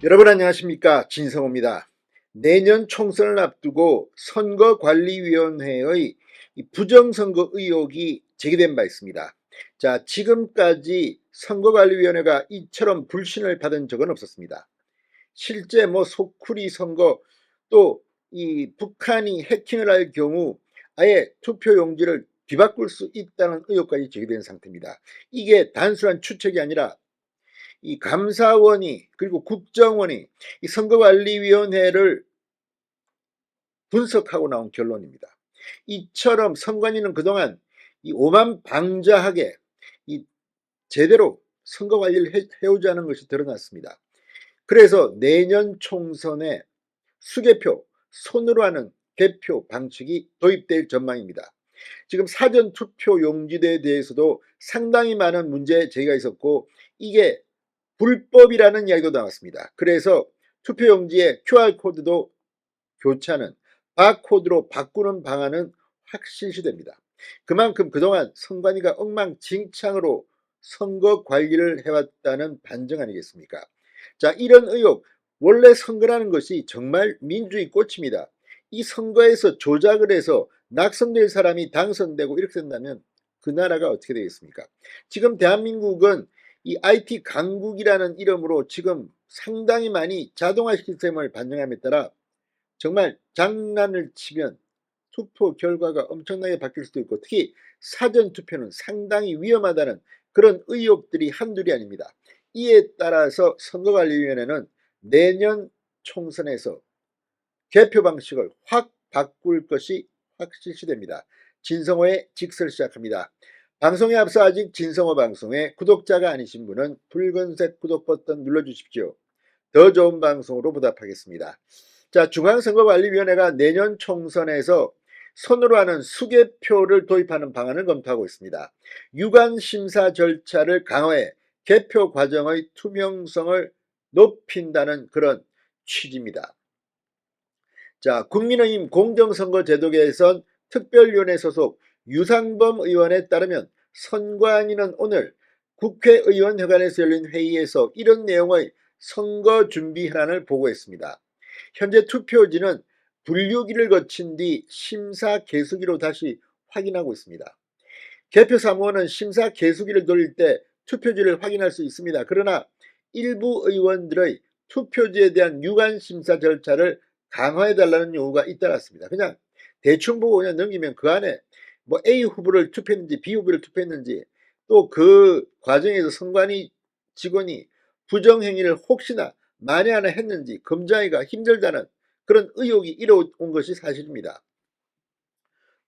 여러분 안녕하십니까, 진성호입니다. 내년 총선을 앞두고 선거관리위원회의 부정선거 의혹이 제기된 바 있습니다. 자, 지금까지 선거관리위원회가 이처럼 불신을 받은 적은 없었습니다. 실제 소쿠리 선거, 또 이 북한이 해킹을 할 경우 아예 투표용지를 뒤바꿀 수 있다는 의혹까지 제기된 상태입니다. 이게 단순한 추측이 아니라 이 감사원이, 그리고 국정원이 이 선거관리위원회를 분석하고 나온 결론입니다. 이처럼 선관위는 그동안 이 오만방자하게 이 제대로 선거 관리를 해오지 않은 것이 드러났습니다. 그래서 내년 총선에 수개표, 손으로 하는 개표 방식이 도입될 전망입니다. 지금 사전 투표 용지에 대해서도 상당히 많은 문제 제기가 있었고, 이게 불법이라는 이야기도 나왔습니다. 그래서 투표용지에 QR코드도 교차하는, 바코드로 바꾸는 방안은 확 실시됩니다. 그만큼 그동안 선관위가 엉망진창으로 선거 관리를 해왔다는 반증 아니겠습니까? 자, 이런 의혹, 원래 선거라는 것이 정말 민주주의 꽃입니다. 이 선거에서 조작을 해서 낙선될 사람이 당선되고 이렇게 된다면 그 나라가 어떻게 되겠습니까? 지금 대한민국은 이 IT 강국이라는 이름으로 지금 상당히 많이 자동화 시스템을 반영함에 따라 정말 장난을 치면 투표 결과가 엄청나게 바뀔 수도 있고, 특히 사전 투표는 상당히 위험하다는 그런 의혹들이 한둘이 아닙니다. 이에 따라서 선거관리위원회는 내년 총선에서 개표 방식을 확 바꿀 것이 확 실시됩니다. 진성호의 직설 시작합니다. 방송에 앞서 아직 진성호 방송에 구독자가 아니신 분은 붉은색 구독 버튼 눌러주십시오. 더 좋은 방송으로 보답하겠습니다. 자, 중앙선거관리위원회가 내년 총선에서 손으로 하는 수개표를 도입하는 방안을 검토하고 있습니다. 유관 심사 절차를 강화해 개표 과정의 투명성을 높인다는 그런 취지입니다. 자, 국민의힘 공정선거제도 개선 특별위원회 소속 유상범 의원에 따르면 선관위는 오늘 국회의원회관에서 열린 회의에서 이런 내용의 선거준비현안을 보고했습니다. 현재 투표지는 분류기를 거친 뒤 심사 개수기로 다시 확인하고 있습니다. 개표 사무원은 심사 개수기를 돌릴 때 투표지를 확인할 수 있습니다. 그러나 일부 의원들의 투표지에 대한 유관 심사 절차를 강화해달라는 요구가 잇따랐습니다. 그냥 대충 보고 그냥 넘기면 그 안에 A 후보를 투표했는지 B 후보를 투표했는지, 또 그 과정에서 선관위 직원이 부정행위를 혹시나 만에 하나 했는지 검증하기가 힘들다는 그런 의혹이 일어온 것이 사실입니다.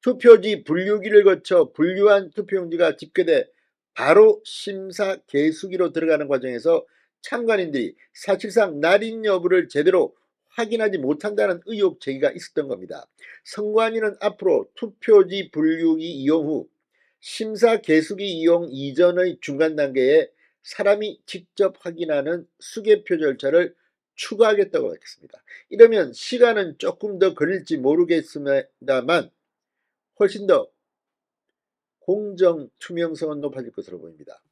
투표지 분류기를 거쳐 분류한 투표용지가 집계돼 바로 심사 개수기로 들어가는 과정에서 참관인들이 사실상 날인 여부를 제대로 확인하지 못한다는 의혹 제기가 있었던 겁니다. 선관위는 앞으로 투표지 분류기 이용 후 심사 개수기 이용 이전의 중간 단계에 사람이 직접 확인하는 수개표 절차를 추가하겠다고 밝혔습니다. 이러면 시간은 조금 더 걸릴지 모르겠습니다만 훨씬 더 공정 투명성은 높아질 것으로 보입니다.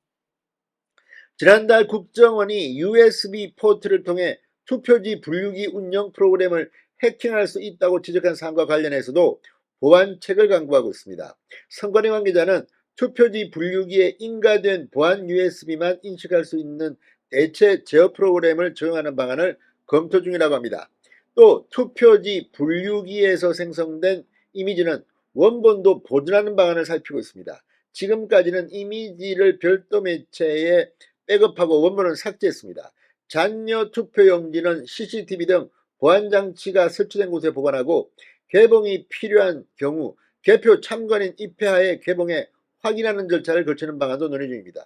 지난달 국정원이 USB 포트를 통해 투표지 분류기 운영 프로그램을 해킹할 수 있다고 지적한 사안과 관련해서도 보안책을 강구하고 있습니다. 선관위 관계자는 투표지 분류기에 인가된 보안 USB만 인식할 수 있는 대체 제어 프로그램을 적용하는 방안을 검토 중이라고 합니다. 또 투표지 분류기에서 생성된 이미지는 원본도 보존하는 방안을 살피고 있습니다. 지금까지는 이미지를 별도 매체에 백업하고 원본을 삭제했습니다. 잔여 투표용지는 CCTV 등 보안장치가 설치된 곳에 보관하고 개봉이 필요한 경우 개표 참관인 입회하에 개봉해 확인하는 절차를 거치는 방안도 논의 중입니다.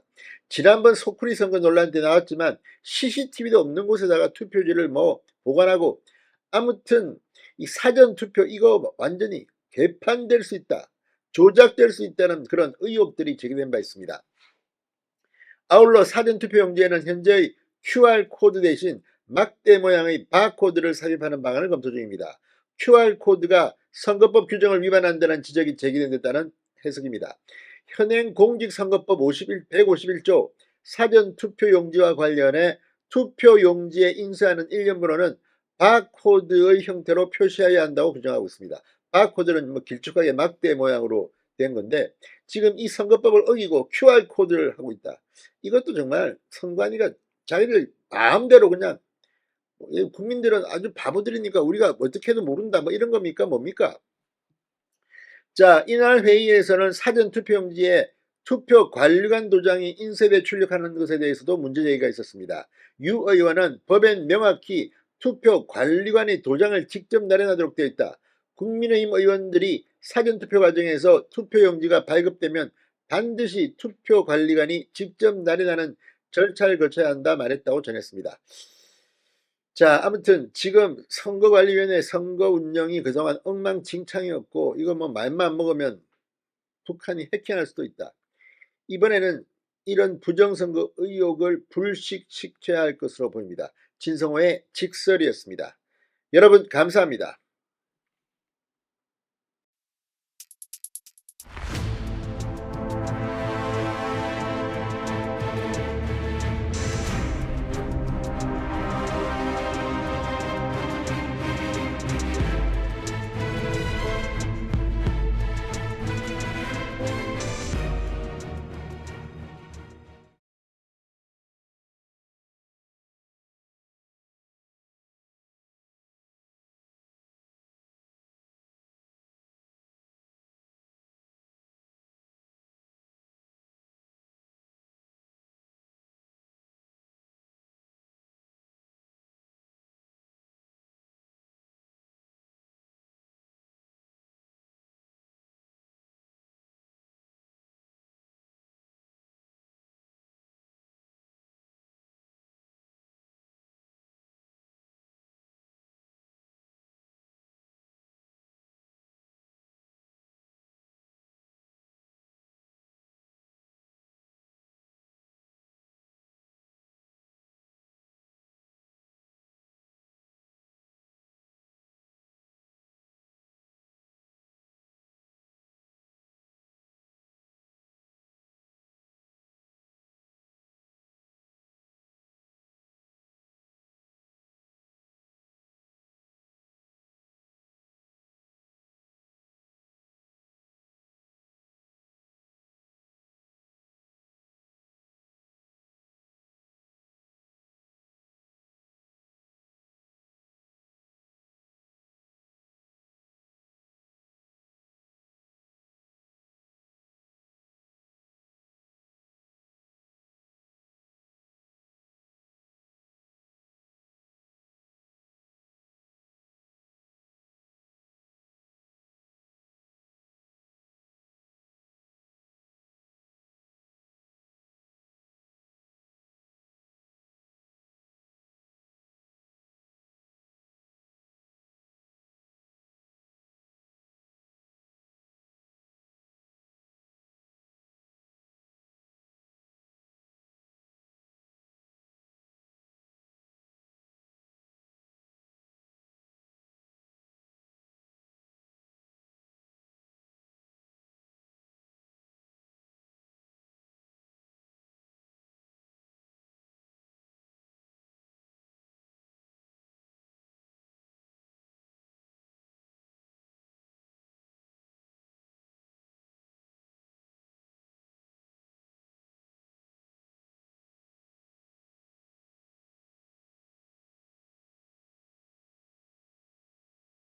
지난번 소쿠리 선거 논란 때 나왔지만 CCTV도 없는 곳에다가 투표지를 보관하고, 아무튼 이 사전 투표 이거 완전히 개판될 수 있다, 조작될 수 있다는 그런 의혹들이 제기된 바 있습니다. 아울러 사전투표용지에는 현재의 QR코드 대신 막대 모양의 바코드를 삽입하는 방안을 검토 중입니다. QR코드가 선거법 규정을 위반한다는 지적이 제기됐다는 해석입니다. 현행 공직선거법 151조 사전투표용지와 관련해 투표용지에 인쇄하는 일련번호는 바코드의 형태로 표시해야 한다고 규정하고 있습니다. 바코드는 뭐 길쭉하게 막대 모양으로 된 건데 지금 이 선거법을 어기고 QR코드를 하고 있다. 이것도 정말 선관위가 자기들 마음대로 그냥 국민들은 아주 바보들이니까 우리가 어떻게 해도 모른다 뭐 이런 겁니까 뭡니까? 자, 이날 회의에서는 사전투표용지에 투표관리관 도장이 인쇄돼 출력하는 것에 대해서도 문제제기가 있었습니다. 유 의원은 법엔 명확히 투표관리관이 도장을 직접 날인하도록 되어 있다. 국민의힘 의원들이 사전투표 과정에서 투표용지가 발급되면 반드시 투표관리관이 직접 날인하는 절차를 거쳐야 한다 말했다고 전했습니다. 자, 아무튼 지금 선거관리위원회 선거 운영이 그동안 엉망진창이었고 이거 뭐 말만 먹으면 북한이 해킹할 수도 있다. 이번에는 이런 부정선거 의혹을 불식시켜야 할 것으로 보입니다. 진성호의 직설이었습니다. 여러분 감사합니다.